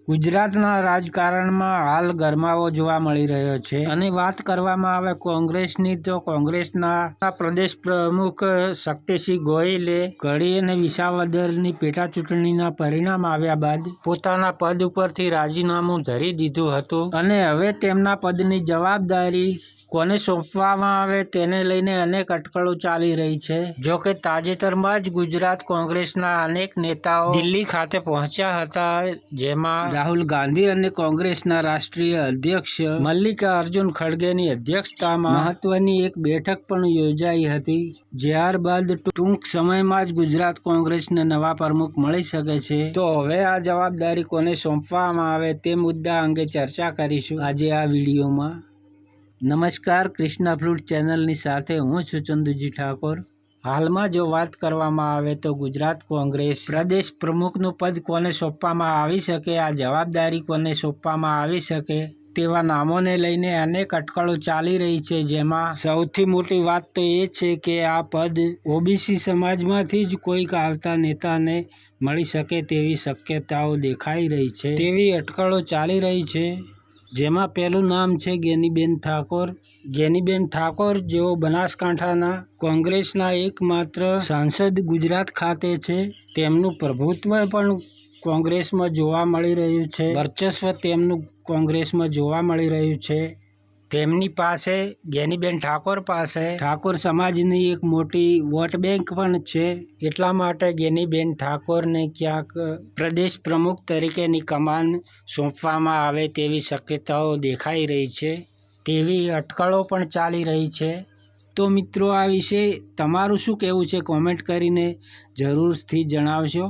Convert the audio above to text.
ગુજરાતના રાજકારણમાં હાલ ગરમાવો જોવા મળી રહ્યો છે અને વાત કરવામાં આવે કોંગ્રેસની તો કોંગ્રેસના પ્રદેશ પ્રમુખ શક્તિસિંહ ગોહિલે કડી અને વિસાવદરની પેટા ચૂંટણીના પરિણામ આવ્યા બાદ પોતાના પદ ઉપરથી રાજીનામું ધરી દીધું હતું અને હવે તેમના પદની જવાબદારી કોને સોંપવામાં આવે તેને લઈને અનેક અટકળો ચાલી રહી છે। જો કે તાજેતરમાં જ ગુજરાત કોંગ્રેસના અનેક નેતાઓ દિલ્હી ખાતે પહોંચ્યા હતા, જેમાં રાહુલ ગાંધી અને કોંગ્રેસના રાષ્ટ્રીય અધ્યક્ષ મલ્લિકાર્જુન ખડગેની અધ્યક્ષતામાં મહત્વની એક બેઠક પણ યોજાઈ હતી। ત્યારબાદ ટૂંક સમયમાં જ ગુજરાત કોંગ્રેસને નવા પ્રમુખ મળી શકે છે। તો હવે આ જવાબદારી કોને સોંપવામાં આવે તે મુદ્દા અંગે ચર્ચા કરીશું આજે આ વિડીયોમાં। નમસ્કાર, કૃષ્ણા ફ્લૂટ ચેનલની સાથે હું છું ચંદુજી ઠાકોર। હાલમાં જો વાત કરવામાં આવે તો ગુજરાત કોંગ્રેસ પ્રદેશ પ્રમુખનું પદ કોને સોંપવામાં આવી શકે, આ જવાબદારી કોને સોંપવામાં આવી શકે તેવા નામોને લઈને અનેક અટકળો ચાલી રહી છે, જેમાં સૌથી મોટી વાત તો એ છે કે આ પદ ઓબીસી સમાજમાંથી જ કોઈક આવતા નેતાને મળી શકે તેવી શક્યતાઓ દેખાઈ રહી છે, તેવી અટકળો ચાલી રહી છે। જેમાં પહેલું નામ છે ગેનીબેન ઠાકોર। ગેનીબેન ઠાકોર જેઓ બનાસકાંઠાના કોંગ્રેસના એકમાત્ર સાંસદ ગુજરાત ખાતે છે। તેમનું પ્રભુત્વ પણ કોંગ્રેસમાં જોવા મળી રહ્યું છે, વર્ચસ્વ તેમનું કોંગ્રેસમાં જોવા મળી રહ્યું છે। તેમની પાસે ગેનીબેન ઠાકોર પાસે ઠાકોર સમાજની એક મોટી વોટ બેંક પણ છે, એટલા માટે ગેનીબેન ઠાકોરને ક્યાંક પ્રદેશ પ્રમુખ તરીકેની કમાન સોંપવામાં આવે તેવી શક્યતાઓ દેખાઈ રહી છે, તેવી અટકળો પણ ચાલી રહી છે। તો મિત્રો, આ વિશે તમારું શું કહેવું છે કોમેન્ટ કરીને જરૂરથી જણાવશો।